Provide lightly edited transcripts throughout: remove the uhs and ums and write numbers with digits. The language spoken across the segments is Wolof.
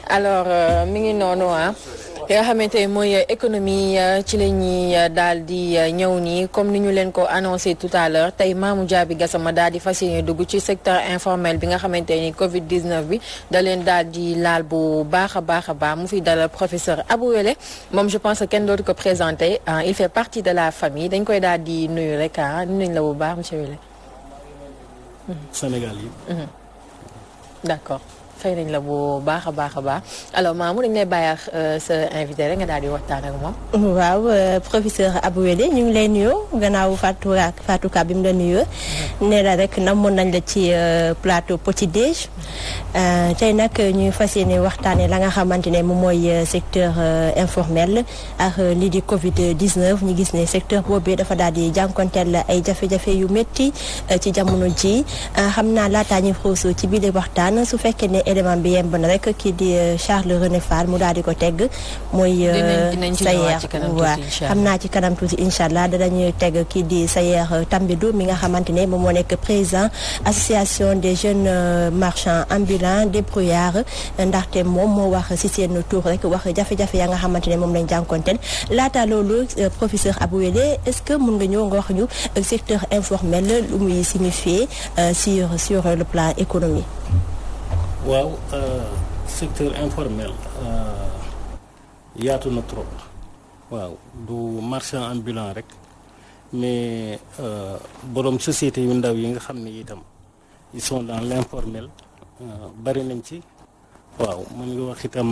alors mi ngi noonu li nga xamante ne mooy économie ci la ñuy daal di ñëw nii comme ni ñu leen ko annoncé tout à l'heure tey Mamou Diaby Gassama daal di fas yéene dugg ci secteur informel bi nga xamante ni Covid 19 bi da leen daal di laal bu baax a baax mu fi dalal professeur Abou Wele moom je pense que kenn dootu ko présenté il fait partie de la famille dañ koy daal di nuyu rek nuyu nañ la bu baax monsieur Wele. Sénégal yi. D'accord. fay nañ la bu baax a baax alors Mamou dañ lay bàyyi ak sa invité rek nga daal di waxtaan ak moom. waaw professeur Abou Wele ñu ngi lay nuyoo gannaaw Fatou Ka bi mu la nuyoo. nee na rek namoon nañ la ci plateau Petit Déj. tey nag ñuy fas yéene waxtaanee la nga xamante ne moom mooy secteur informel ak lii di Covid 19 ñu gis ne secteur boobee dafa daal di jànkonteel ay jafe-jafe yu métti ci jamono ji xam naa laataa ñuy xuus ci biir waxtaan su fekkee ne. élément bi yemb na rek kii di Charles René Fall mu daal di ko tegg mooy Sayer waaw xam naa ci kanam tuuti incha allah danañuy tegg kii di Sayer Tambidou mi nga xamante ne moom moo nekk président association des jeunes marchands ambulants débrouillards ndaxte moom moo wax ci seen tour rek wax jafe-jafe ya nga xamante ne moom lañ jànkonteel laata loolu professeur Abou Wele est-ce que mun nga ñëw nga wax ñu secteur informel lu muy signifier sur le plan économique. waaw secteur informel yaatu na trop waaw du marchand ambulant rek mais borom société yu ndaw yi nga xam ne itam ils sont dans l'informel bari nañ ci waaw mën nga wax itam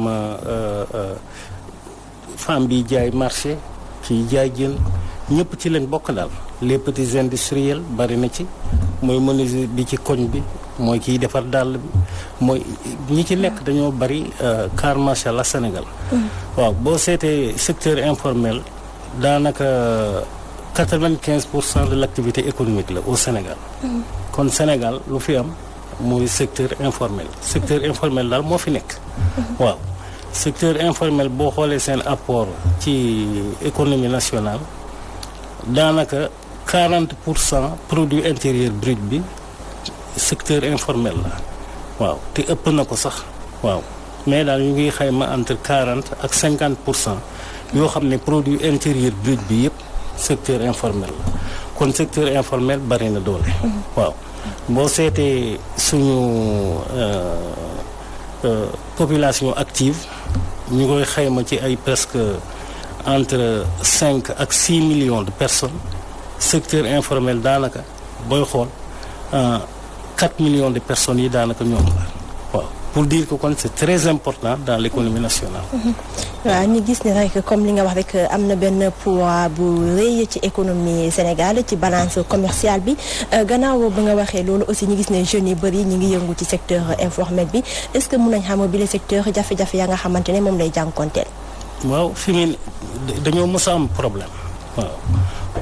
femme bi jaay marché kii jaay jën ñëpp ci leen bokk daal les petits industriels bari na ci mooy menuisier bi ci koñ bi mooy kiy defar dàll bi mooy ñi ci nekk dañoo bari car macha allah Sénégal. waaw boo seetee secteur informel daanaka 95% de l'activité économique la au Sénégal. kon Sénégal lu fi am mooy secteur informel secteur informel daal moo fi nekk. waaw secteur informel boo xoolee seen apport ci économie nationale daanaka 40% produit intérieur brut bi. secteur informel la waaw te ëpp na ko sax waaw mais daal ñu ngi xayma entre 40 ak 50% yoo xam ne produit intérieur brut bi yëpp secteur informel la kon secteur informel bari na doole. waaw boo seetee suñu population active ñu koy xayma ci ay presque entre 5 ak 6 millions de personnes secteur informel daanaka booy xool. 4 millions de personnes yi daanaka ñoom la waaw pour dire que kon c'est très important dans l'économie nationale. waaw ñu gis ne rek comme li nga wax rek am na benn poids bu rëy ci économie Sénégal ci balance commerciale bi gannaaw ba nga waxee loolu aussi ñu gis ne jeunes yi bëri ñu ngi yëngu ci secteur informel bi est-ce que mun nañ xam bi le secteur jafe-jafe ya nga xamante ne moom lay jànkonteel. waaw fi mu dañoo mës a am problème waaw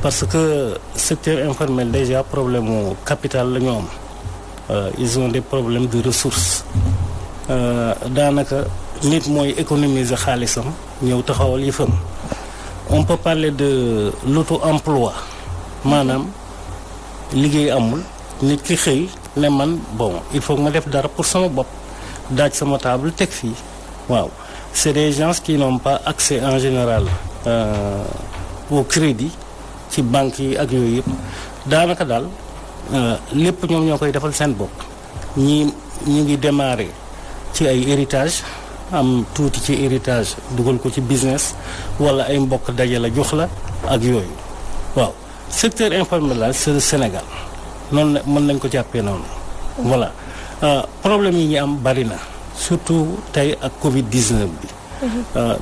parce que secteur informel déjà problème mu capital la ñu am. Ils ont des problèmes de ressources daanaka nit mooy économiser xaalisam ñëw taxawal yëfam on peut parler de l'auto-emploi maanaam liggéey amul nit ki xëy ne man bon il faut que ma def dara pour sama bopp daaj sama table teg fii waaw c'est des gens qui n'ont pas accès en général au crédit ci banques yi ak yooyu yëpp daanaka daal lépp ñoom ñoo koy defal seen bopp ñi ñu ngi démarrer ci ay héritage am tuuti ci héritage dugal ko ci business wala ay mbokk dajale jox la ak yooyu waaw secteur informel la c'est le Sénégal noonu mën nañ ko jàppee noonu voilà problème yi ñu am bari na surtout tey ak Covid 19 bi.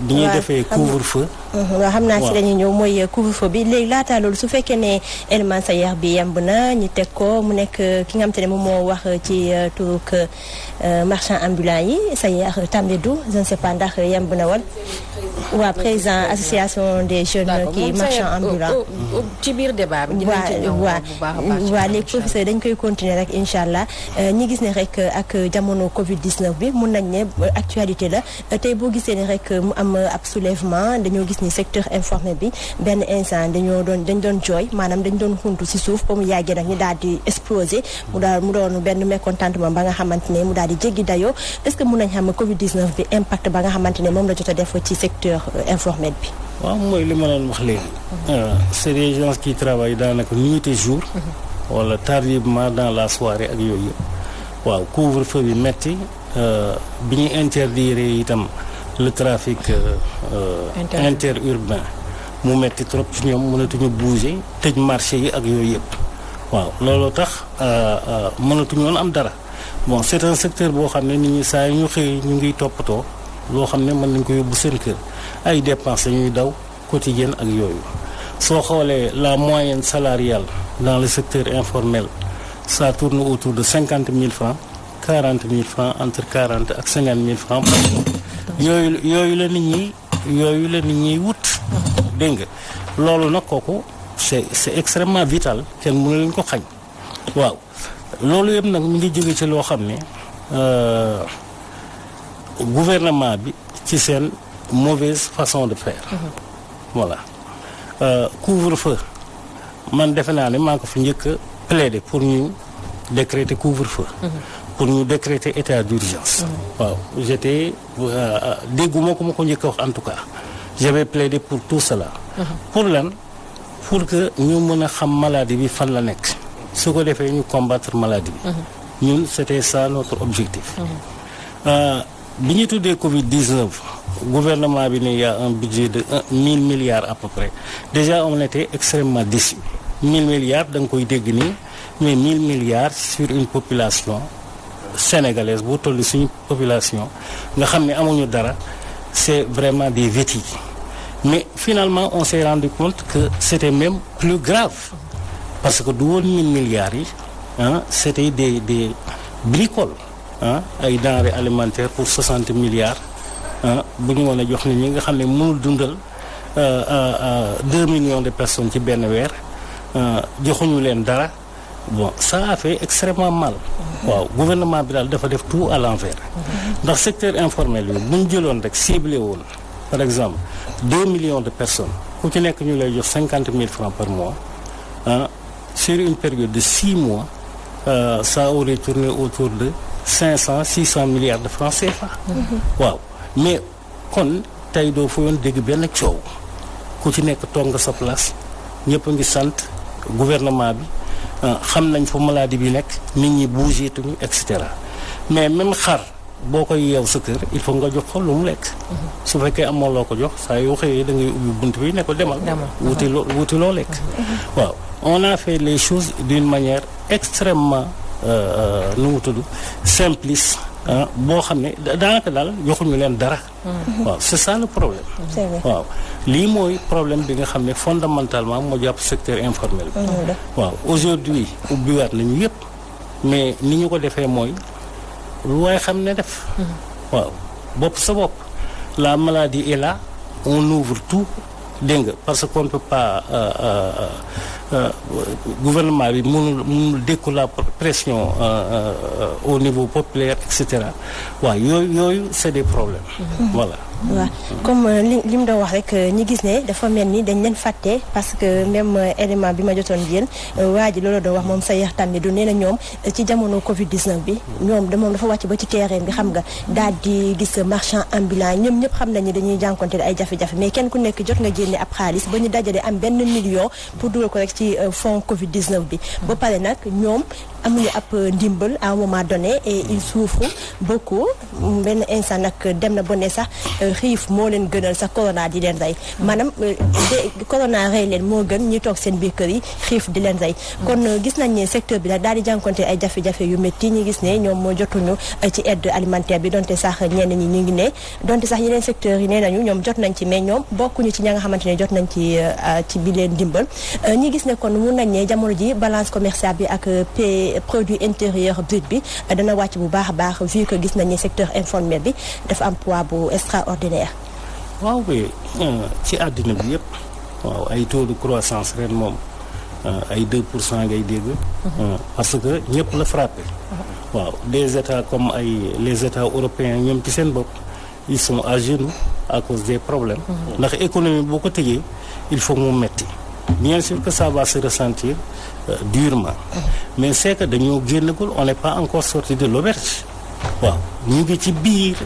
bi ñuy defee couvre-feu. waaw xam naa si dañuy ñëw mooy couvre-feu bi léegi laataa loolu su fekkee ne élément Sayer bi yemb na ñu teg ko mu nekk ki nga xam te ne moom moo wax ci turuk marchand ambulant yi Sayer Tambidou je ne sais pas ndax yemb na woon. waa président association des jeunes kii marchand ambulant. ci biir débat bi. dinañ ci ñëw bu baax a baax waaw léegi professeur dañ koy continuer rek incha allah ñi gis ne rek ak jamono Covid 19 bi mun nañ ne actualité la tey boo gisee ne rek mu am ab soulèvement dañoo gis ni secteur informel bi benn instant dañ doon jooy maanaam dañ doon xuntu ci suuf ba mu yàggee nag ñu daal di exploser mu doon benn mécontentement ba nga xamante ne mu daal di jéggi dayoo est-ce que mun nañ xam Covid 19 bi impact ba nga xamante ne moom la jot a def ci secteur informel bi. waaw mooy li ma leen wax léegi. c'est des gens qui travaillent daanaka nuit et jour. wala tardivement dans la soirée ak yooyu yëpp. waaw couvre-feu bi metti bi ñu interdire itam le trafic interurbain mu metti trop ci ñoom mënatuñu bouger tëj marché yi ak yooyu yëpp. waaw looloo tax mënatuñu woon am dara bon c'est un secteur boo xam ne nit ñi saa yu ñu xëy ñu ngi toppatoo loo xam ne mën nañ ko yóbbu seen kër ay dépenses ñuy daw quotidienne ak yooyu soo xoolee la moyenne salariale dans le secteur informel ça tourne autour de 50 000 francs 40 000 francs entre 40 ak 50 000 francs par jour yooyu la nit ñi wut dégg nga loolu nag kooku c'est extrêmement vital kenn mënu leen ko xañ waaw loolu yëpp nag mu ngi jóge ci loo xam ne gouvernement bi ci seen mauvaise façon de faire voilà couvre-feu man defe naa ne maa ko fi njëkk a plaider pour ñu décréter couvre-feu pour ñu décréter état d'urgence waaw j'étais dégguma ko ma ko njëkk a wax en tout cas j'avais plaidé pour tout cela pour lan pour que ñu mën a xam maladie bi fan la nekk su ko defee ñu combattre maladie bi ñun c'était ça notre objectif bi ñu tuddee Covid-19 gouvernement bi ne y a un budget de 1000 milliards à peu près déjà on était extrêmement déçus 1000 milliards da nga koy dégg nii mais 1000 milliards sur une population sénégalaise bu toll suñu population nga xam ne amuñu dara c'est vraiment des vétiges mais finalement on s'est rendu compte que c'était même plus grave parce que du woon 1000 milliards yi c'était des bricoles ay denrées alimentaires pour 60 milliards bu ñu mën a jox nit ñi nga xam ne mënul dundal 2 millions de personnes ci benn weer joxuñu leen dara bon ça a fait extrêmement mal waaw gouvernement bi daal dafa def tout à l'envers ndax secteur informel bi bu ñu jëloon rek ciblé woon par exemple 2 millions de personnes ku ci nekk ñu lay jox 50 000 francs par mois sur une période de 6 mois ça aurait tourné autour de 500-600 milliards de francs CFA waaw mais kon tey doo fa yoon dégg benn coow ku ci nekk toog nga sa place ñëpp a ngi sant gouvernement bi xam nañ fa maladie bi nekk nit ñi bougé tuñu et cetera mais même xar boo koy yeew sa kër il faut nga jox ko lu mu lekk su fekkee amoo loo ko jox saa yoo xëyee da ngay ubbi bunt bi ne ko demal wuti loo lekk waaw on a fait les choses d'une manière extrêmement nu mu tudd simpliste boo xam ne daanaka daal joxuñu leen dara waaw c'est ça le problème waaw lii mooy problème bi nga xam ne fondamentalement moo jàpp secteur informel bi waaw aujourd'hui ubbiwaat nañu yëpp mais ni ñu ko defee mooy lu waay xam ne def waaw bopp sa bopp la maladie est là on ouvre tout dégg nga parce qu'on ne peut pas gouvernement bi mënul dékku la pression au niveau populaire et cetera waaw yooyu c'est des problèmes voilà waaw comme li mu doon wax rek ñi gis ne dafa mel ni dañ leen fàtte parce que même élément bi ma jotoon yéen waa ji loolu doon wax moom sa yaxtaan ni du nee na ñoom ci jamono Covid 19 bi ñoom moom dafa wàcc ba ci terrain bi xam nga daal di gis marchand ambulant ñoom ñëpp xam nañu dañuy jànkonte ay jafe-jafe mais kenn ku nekk jot nga génne ab xaalis ba ñu dajale am benn million pour dugal ko rek ci fonds Covid 19 bi ba pare nag ñoom amuñu ab ndimbal à un moment donné et ils souffrent beaucoup benn instant nag dem na ba ne sax xiif moo leen gënal sax corona di leen rey maanaam corona rey leen moo gën ñi toog seen biir kër yi xiif di leen rey kon gis nañ ne secteur bi nag daal di jànkonte ay jafe-jafe yu métti ñi gis ne ñoom moo jotuñu ci aide alimentaire bi donte sax ñenn ñi ñu ngi ne donte sax yeneen secteurs yi nee nañu ñoom jot nañ ci mais ñoom bokkuñu ci ña nga xamante ne jot nañ ci bi leen dimbal ñi gis ne kon mun nañ ne jamono ji balance commerciale bi ak produit intérieur brut bi dana wàcc bu baax a baax vu que gis nañ ne secteur informel bi dafa am poids bu extraordinaire. waaw bi ci àddina bi yëpp waaw ay taux de croissance ren moom ay 2% ngay dégg parce que ñëpp la frappé waaw des états comme les états européens ñoom ci seen bopp ils sont à genoux à cause des problèmes. ndax économie boo ko tëjee il faut mu metti bien sûr que ça va se ressentir durement. mais c'est que dañoo génnagul on n'est pas encore sorti de l'auberge. waaw ñu ngi ci biir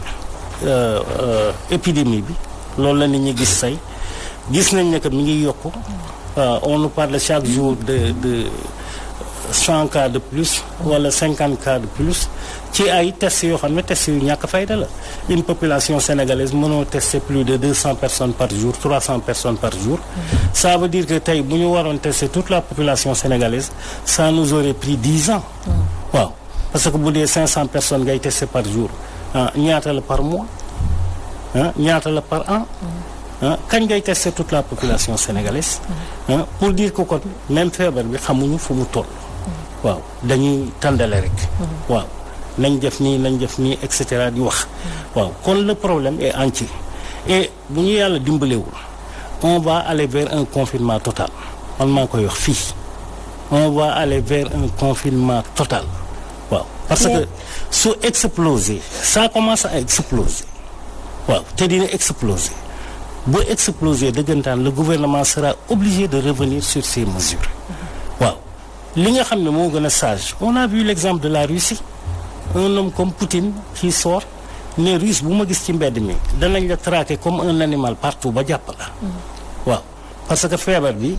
épidémie bi loolu la nit ñi gis say gis nañ ne que mi ngi yokku on nous parle chaque jour de 100 cas de plus wala 50 cas de plus ci ay tests yoo xam ne tests yu ñàkk fayda la une population sénégalaise mënoo tester plus de 200 personnes par jour 300 personnes par jour. Ça veut dire que tey bu ñu waroon tester toute la population sénégalaise ça nous aurait pris 10 ans. waaw parce que bu dee 500 personnes ngay tester par jour ñaata la par mois ñaata la par an. kañ ngay tester toute la population sénégalaise. pour dire que kon même feebar bi xamuñu fu mu toll. waaw dañuy tàndale rek. waaw nañ def nii et cetera di wax. waaw kon le problème est entier et bu ñu yàlla dimbalewul on va aller vers un confinement total man maa koy wax fii on va aller vers un confinement total waaw parce que su exploser ça commence à exploser waaw te dina exploser bu exploser dëggantaan le gouvernement sera obligé de revenir sur ces mesures waaw li nga xam ne moo gën a sage on a vu l'exemple de la Russie un homme comme Poutine qui sort ne Russe bu ma gis ci mbedd mi danañ la traquer comme un animal partout ba jàpp la waaw parce que feebar bi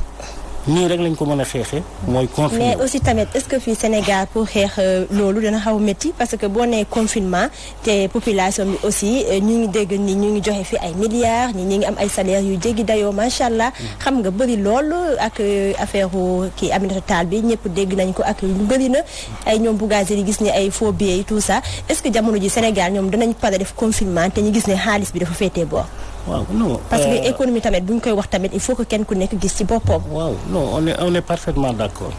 nii rek lañ ko mën a xeexee mooy confinement. mais aussi tamit est-ce que fii Sénégal pour xeex loolu dana xaw a métti parce que boo nee confinement te population bi aussi ñu ngi dégg ni ñu ngi joxe fi ay milliards ñi ngi am ay salaires yu jéggi dayoo macha allah xam nga bëri lool ak affaire kii Aminata Tall bi ñëpp dégg nañ ko ak lu bëri na ay ñoom Bougazelli gis ni ay faux billets tout ça est-ce que jamono ji Sénégal ñoom danañ pare def confinement te ñu gis ne xaalis bi dafa féetee boor. waaw non parce que économie tamit bu ñu koy wax tamit il faut que kenn ku nekk gis ci boppam. waaw non on est parfaitement d'accord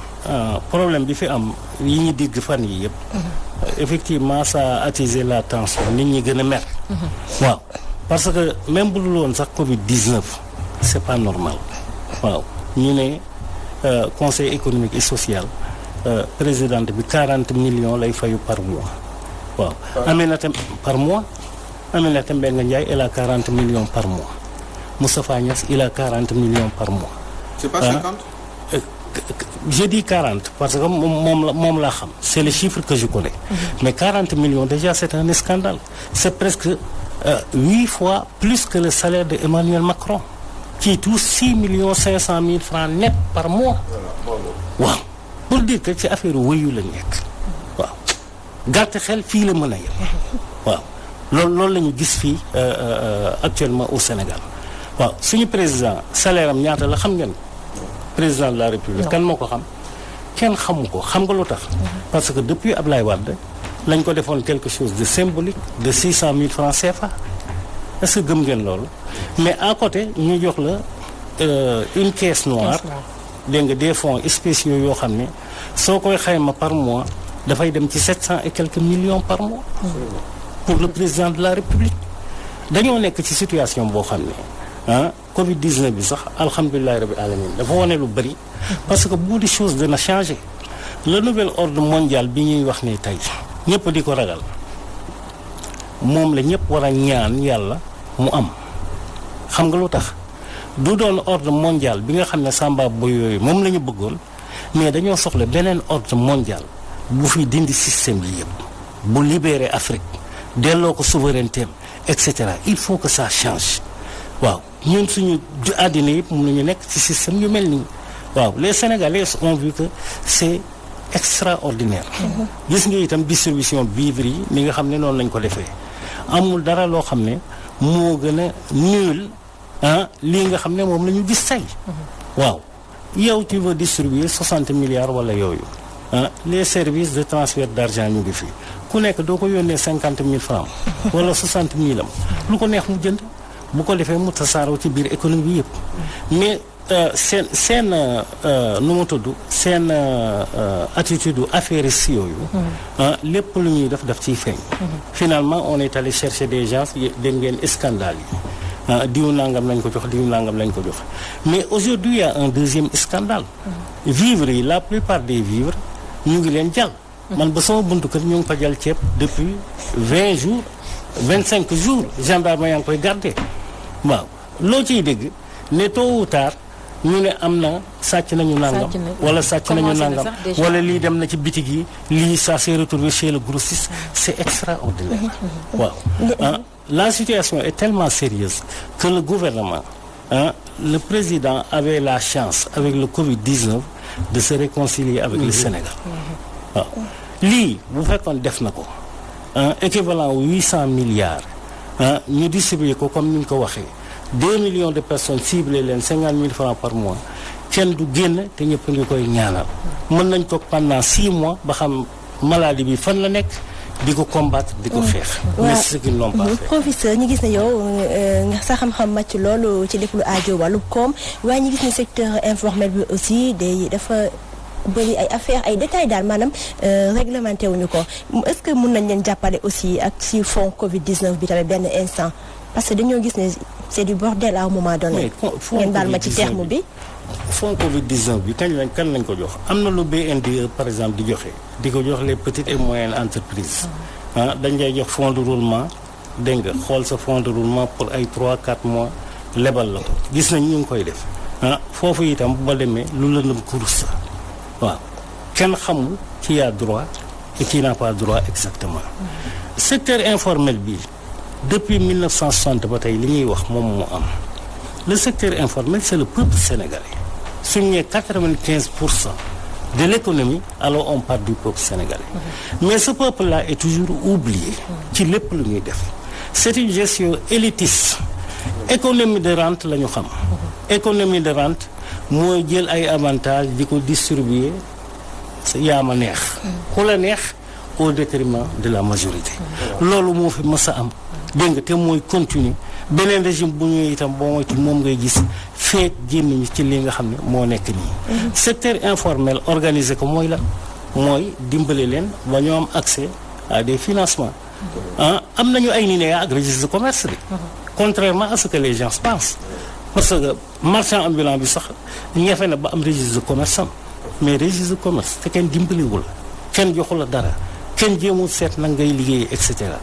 problème bi fi am yi ñu dégg fan yi yëpp. effectivement ça a attisé la tension nit ñi gën a mer. waaw parce que même bu dul woon sax Covid-19 c'est pas normal. waaw ñu ne conseil économique et social présidente bi 40 millions lay fayu par mois. waaw Aminata par mois. Aminata Mbengue Ndiaye elle a 40 millions par mois Moustapha Niasse il a 40 millions par mois. C'est pas 50? Je dis 40 parce que moom laa xam c'est le chiffre que je connais. Mais 40 millions déjà c'est un scandale c'est presque 8 fois plus que le salaire de Emmanuel Macron qui touche 6 500 000 francs net par mois. waaw pour dire que ci affaire wëyu la nekk waaw gàtt xel fii la mën a yem waaw. loolu la ñu gis fii actuellement au Sénégal waaw suñu président salaire am ñaata la xam ngeen président de la République kan moo ko xam kenn xamu ko xam nga lu tax parce que depuis Ablaye Wade lañ ko defoon quelque chose de symbolique de 600 000 francs CFA est-ce que gëm ngeen loolu mais à côté ñu jox la une caisse noire dégg nga des fonds spéciaux yoo xam ne soo koy xayma par mois dafay dem ci 700 et quelques millions par mois pour le président de la République dañoo nekk ci situation boo xam ne Covid-19 bi sax alhamdulilah rabbil alamin dafa wane lu bëri parce que beaucoup de choses dana changer le nouvel ordre mondial bi ñuy wax ni tey ñëpp di ko ragal moom la ñëpp war a ñaan yàlla mu am xam nga lu tax du doon ordre mondial bi nga xam ne Samba Boy yooyu moom la ñu bëggoon mais dañoo soxla beneen ordre mondial bu fi dindi système yi yëpp bu libérer Afrique delloo ko souveraineté et cetera il faut que ça change waaw ñun suñu àddina yëpp mën nañu nekk ci système yu mel nii waaw les Sénégalais ont vu que c'est extraordinaire. gis nga itam distribution vivres yi ni nga xam ne noonu lañ ko defee amul dara loo xam ne moo gën a nul lii nga xam ne moom la ñu gis say. waaw yow tu veux distribuer 60 milliards wala yooyu les services de transfert d'argent ñu ngi fii ku nekk doo ko yónnee 50 000 francs wala 60 000 am lu ko neex mu jënd bu ko defee mu tasaaroo ci biir économie bi yëpp mais seen nu mu tudd seen attitude affairiste yooyu lépp lu ñuy def ciy feeñ finalement on est allé chercher des gens dégg ngeen scandale yi diw nangam lañ ko jox diw nangam lañ ko jox mais aujourd'hui il y a un deuxième scandale vivres yi la plupart des vivres ñu ngi leen jàll man ba sama buntu kër ñu ngi fa jàll ceeb depuis 20 jours 25 jours gendarme yaa ngi koy garder waaw loo ciy dégg ne tôt ou tard ñu ne am na sàcc nañu nangam wala sàcc nañu nangam wala lii dem na ci bitig yi lii ça s'est retrouvé chez le grossiste c'est extraordinaire waaw la situation est tellement sérieuse que le gouvernement le président avait la chance avec le Covid-19 de se réconcilier avec le Sénégal waaw lii bu fekkoon def na ko équivalent 800 milliards ñu distribuer ko comme ni ñu ko waxee 2 millions de personnes ciblées leen 50 000 francs par mois kenn du génn te ñëpp ngi koy ñaanal mën nañ ko pendant 6 mois ba xam maladie bi fan la nekk di ko combattre di ko xeex. mais ce qu'ils n'ont pas fait. Professeur ñu gis ne yow nga sa xam-xam màcc loolu ci lépp lu aajo wàllu koom waaye ñu gis ne secteur informel bi aussi dafa bëri ay affaires ay détails daal maanaam réglementé wuñu ko est-ce que mun nañ leen jàppale aussi ak ci fonds Covid-19 bi tamit benn instant parce que dañoo gis ne c'est du bordel à un moment donné. ngeen baal ma ci terme bi. fonds Covid-19 bi kan lañ ko jox am na lu BNDE par exemple di joxe di ko jox les petites et moyennes entreprises dañ lay jox fonds de roulement dégg nga xool sa fonds de roulement pour ay 3-4 mois lebal la ko gis nañ ñu ngi koy def foofu itam bu ma demee lu lëndëm kurus waaw kenn xamul qui a droit et qui n'a pas droit exactement secteur informel bi depuis 1960 ba tey li ñuy wax moom moo am le secteur informel c'est le peuple sénégalais suñ nee 95% de l'économie alors on parle du peuple sénégalais mais ce peuple-là est toujours oublié ci lépp lu ñuy def c'est une gestion élitiste économie de rente la ñu xam économie de rente mooy jël ay avantages di ko distribuer yaa ma neex ku la neex au détriment de la majorité loolu moo fi mës a am dégg nga te mooy continuer beneen régime bu ñëwee itam boo moytu moom ngay gis feek génn ci li nga xam ne moo nekk nii secteur informel organisé ko mooy la mooy dimbale leen ba ñoo am accès à des financements am nañu ay NINEA ak registre de commerce bi contrairement à ce que les gens pensent parce que marchand ambulant bi sax ñefe na ba am registre de commerce am mais registre de commerce te kenn dimbaliwul kenn joxu la dara kenn jéemul seet nag ngay liggéey et cetera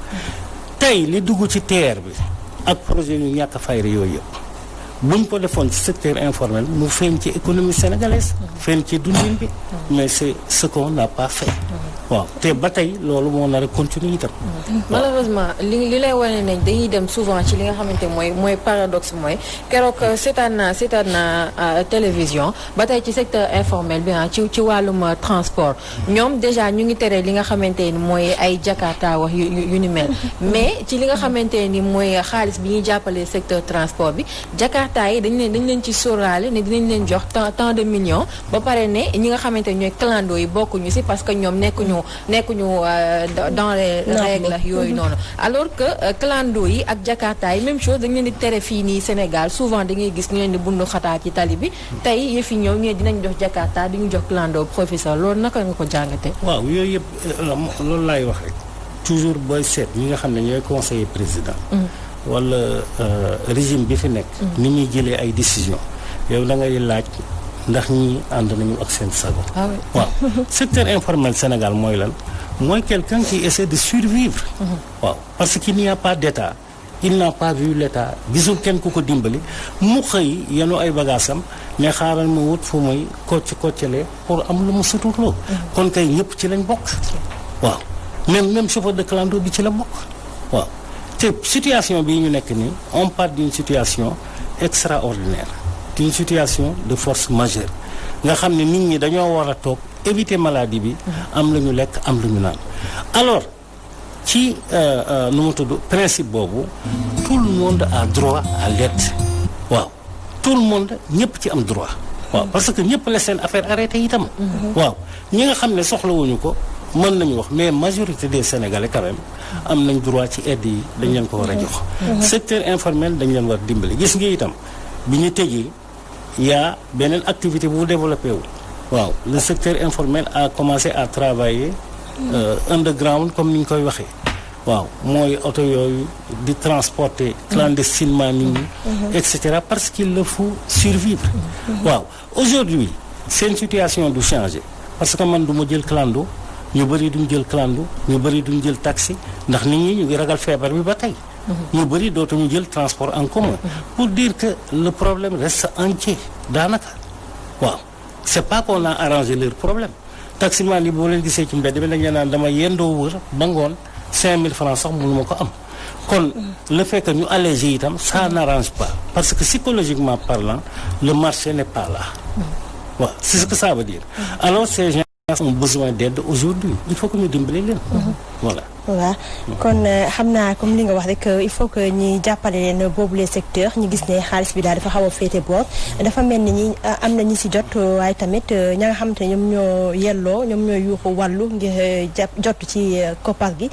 tey li dugg ci TER bi ak projet yu ñàkk a fayre yooyu yëpp buñ ko defoon ci secteur informel mu feeñ ci économie sénégalaise feeñ ci dundin bi mais c'est ce qu'on n'a pas fait waaw te ba tey loolu moo nar a continuer itam malheureusement li lay wane nañ dañuy dem souvent ci li nga xamante mooy paradoxe mooy keroog seetaan naa télévision ba tey ci secteur informel bi ci wàllum transport ñoom déjà ñu ngi tere li nga xamante ni mooy ay jakarta wax yu ni mel mais ci li nga xamante ni mooy xaalis bi ñuy jàppale secteur transport bi jakarta yi dañ leen ci sóoraale ne dinañ leen jox tant de millions ba pare ne ñi nga xamante ni ñooy clando yi bokkuñu ci parce que ñoom nekkuñu dans les règles yooyu noonu alors que clando yi ak jakarta yi même chose dañ leen di tere fii nii Sénégal souvent da ngay gis ñu leen di bundu xataat ci tali bi tey yëf yi ñëw ñu dinañ jox jakarta di ñu jox clando professeur loolu naka nga ko jàngate waaw yooyu yëpp loolu laay wax rek toujours booy seet ñi nga xam ne ñooy conseiller président wala régime bi fi nekk ni muy jëlee ay décision yow da ngay laaj ndax ñi ànd nañu ak seen sago waaw secteur informel Sénégal mooy lan mooy quelqu'un qui essaie de survivre waaw parce qu'il n'y a pas d'état il n'a pas vu l'état gisul kenn ku ko dimbali mu xëy yenu ay bagaasam ne xaaral ma wut fu muy koccale pour am lu mu suturloo kon kay ñëpp ci lañ bokk waaw même chauffeur de clando bi ci la bokk waaw te situation bii ñu nekk nii on part d'une situation extraordinaire d'une situation de force majeure nga xam ne nit ñi dañoo war a toog éviter maladie bi am lu ñu lekk am lu ñu naan alors ci nu mu tudd principe boobu tout le monde a droit à l'aide waaw tout le monde ñëpp ci am droit waaw parce que ñëpp la seen affaire arrêté itam waaw ñi nga xam ne soxlawuñu ko mën nañu wax mais majorité des Sénégalais quand même am nañ droit ci aide yi dañ leen ko war a jox secteur informel dañ leen war dimbali gis nga itam bi ñu tëjee yaa beneen activité bu développé wu waaw le secteur informel a commencé à travailler underground comme ni ñu koy waxee waaw mooy oto yooyu di transporter clandestinement nit ñi et cetera parce qu'il le faut survivre waaw aujourd'hui seen situation du changer parce que man du ma jël clando ñu bëri duñ jël clando ñu bëri duñ jël taxi ndax nit ñi ñu ngi ragal feebar bi ba tey. ñu bëri dootuñu jël transport en commun. pour dire que le problème reste entier daanaka waaw c'est pas qu'on a arrangé leur problème taximan yi boo leen gisee ci mbedd bi dañ naan dama yendoo wër ba ngoon 5000 francs sax mënu ma ko am. kon le fait que ñu alléger itam ça n'arrange pas parce que psychologiquement parlant le marché n'est pas là. waaw c'est ce que ça veut dire. alors ces gens ont besoin d'aide aujourd'hui il faut que ñu dimbali leen. voilà. waaw kon xam naa comme li nga wax rek il faut que ñi jàppale leen boobu les secteurs ñu gis ne xaalis bi daal dafa xaw a féete boor dafa mel ni ñi am na ñi si jot waaye tamit ña nga xamante ne ñoom ñoo yelloo ñoom ñoo yuuxu wàllu ngir jot ci koppar gi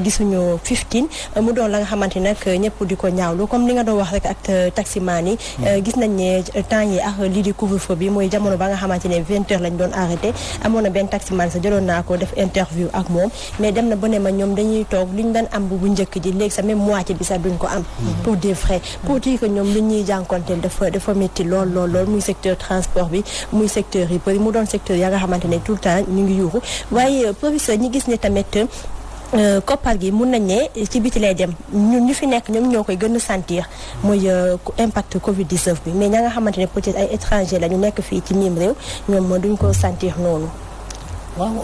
gisuñu 15 mu doon la nga xamante nag ñëpp di ko ñaawlu comme li nga doon wax rek ak taximaan yi gis nañ ne temps yi ak lii di couvre-feu bi mooy jamono ba nga xamante ne 20 heures lañ doon arrêté amoon na benn taximaan sa jëloon naa ko def interview ak moom mais dem na ba ne ma ñoom dañuy toog li ñu daan am bu njëkk ji léegi sax même moitié bi sax duñ ko am pour des frais pour dire que ñoom li ñuy jànkonteel dafa métti lool muy secteur transport bi muy secteur yi bëri mu doon secteur yaa nga xamante ne tout le temps ñu ngi yuuxu waaye professeur ñi gis ne tamit koppar gi mun nañ ne ci biti lay dem ñun ñu fi nekk ñoom ñoo koy gën a sentir muy impact Covid 19 bi mais ña nga xamante ne peut-être ay étranger la ñu nekk fii ci miim réew ñoom duñ ko sentir noonu. waaw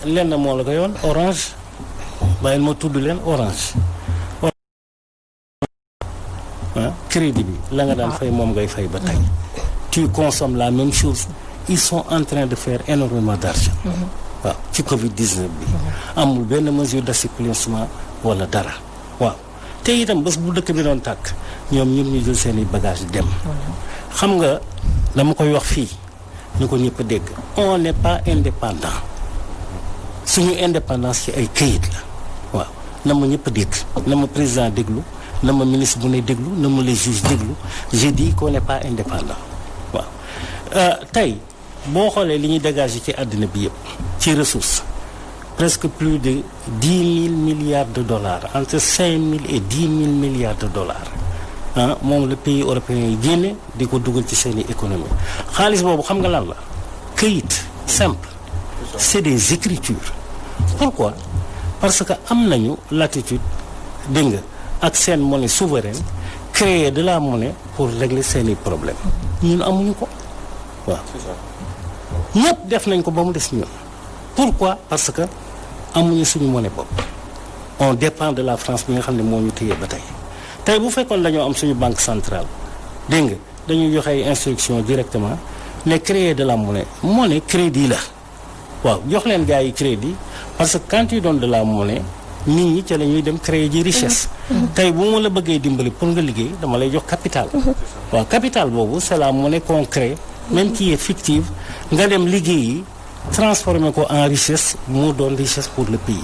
lenn moo la ko yoon Orange bàyyil ma tudd leen Orange crédit bi la nga daan fay moom ngay fay ba tey tu consommes la même chose ils sont en train de faire énormément d'argent waaw ci Covid 19 bi amul benn mesure d'assouplissement wala dara waaw te itam bés bu dëkk bi doon tàkk ñoom ñëpp ñu jël seen i bagages dem xam nga dama koy wax fii ñu ko ñëpp dégg on n'est pas indépendant suñu indépendance ci ay këyit la waaw na ma ñëpp dégg na ma président déglu na ma ministre bu ne déglu na ma les juges déglu je dis qu'on n'est pas indépendant waaw tey boo xoolee li ñuy dégager ci àddina bi yëpp ci ressources presque plus de 10 000 milliards de dollars entre 5 000 et 10 000 milliards de dollars moom le pays européen yi génne di ko dugal ci seeni économie xaalis boobu xam nga lan la këyit simple c'est des écritures pourquoi parce que am nañu latitude dégg nga ak seen monnaie souveraine créer de la monnaie pour régler seeni problèmes ñun amuñu ko waaw ñëpp def nañ ko ba mu des ñun pourquoi parce que amuñu suñu monnaie bopp on dépend de la France bi nga xam ne moo ñu téye ba tey bu fekkoon dañoo am suñu banque centrale dégg nga dañuy joxe ay instructions directement ne créer de la monnaie crédit la waaw jox leen gars yi crédit parce que quand tu donnes de la monnaie nit ñi ca la ñuy dem créer ji richesse tey bu ma la bëggee dimbali pour nga liggéey dama lay jox capital waaw capital boobu c'est la monnaie qu'on crée même qui est fictive nga dem liggéey yi transformer ko en richesse mu doon richesse pour le pays.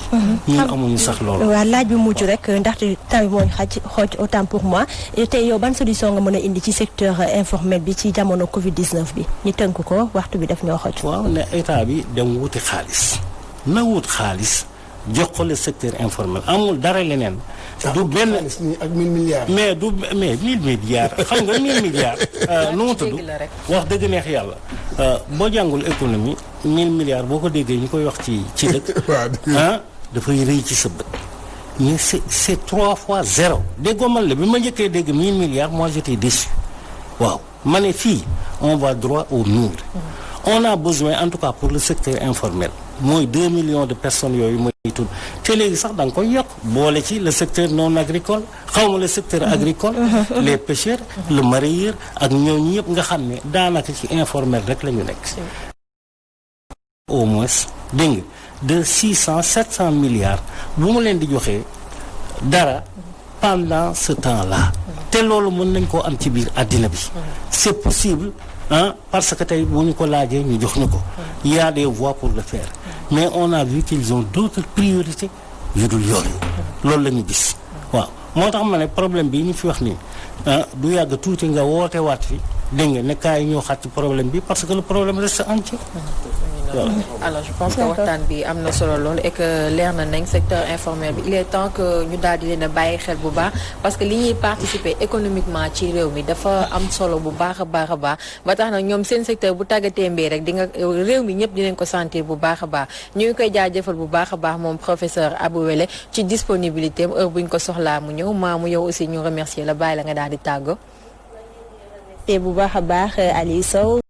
ñun amuñu sax loolu. waaw laaj bi mujj rek ndaxte temps bi moo xooj autant pour moi tey yow ban solution nga mën a indi ci secteur informel bi ci jamono Covid 19 bi ñu tënk ko waxtu bi daf ñoo xooj. waaw ne état bi dem wuti xaalis na wut xaalis jox ko le secteur informel amul dara leneen. du benn ak 1000 milliards. mais 1000 milliards xam nga 1000 milliards. nu mu tudd wax dëgg neex yàlla. boo jàngul économie 1000 milliards boo ko déggee ñu koy wax ci dëkk. dafay rëy ci sa bët. mais c'est 3 fois 0. déggoo man la bi ma njëkkee dégg 1000 milliards moi j'étais déçu. waaw ma ne fii on va droit au mur. on a besoin en tout cas pour le secteur informel. mooy 2 millions de personnes yooyu mooy tudd te léegi sax da nga koy yokk boole ci le secteur non agricole xawma le secteur agricole les pêcheurs le mareyeur ak ñooñu yëpp nga xam ne daanaka ci informel rek la ñu nekk au moins dégg nga de 600-700 milliards bu mu leen di joxee dara pendant ce temps-là te loolu mën nañ koo am ci biir àddina bi c'est possible parce que tey bu ñu ko laajee ñu jox ñu ko il y a des voies pour le faire mais on a vu qu'ils ont d'autres priorités yu dul yooyu loolu la ñu gis waaw moo tax ma ne problème bi ñu fi wax nii du yàgg tuuti nga woote waat fi dégg nga ne kaay ñoo xaat ci problème bi parce que le problème reste entier. Voilà. Alors je pense que waxtaan bi am na solo lool et que leer na nañ secteur informel bi il est temps que ñu daal di leen a bàyyi xel bu baax parce que li ñuy participer économiquement ci réew mi dafa am solo bu baax a baax a baax ba tax na ñoom seen secteur bu tàggatee mbee rek di nga réew mi ñëpp dinañ ko sentir bu baax a baax ñu ngi koy jaajëfal bu baax a baax moom professeur Abou Wele ci disponibilité am heure bu ñu ko soxlaa mu ñëw maamu yow aussi ñu remercier la bàyyi la nga daal di tàggo te bu baax a baax Aliou Sow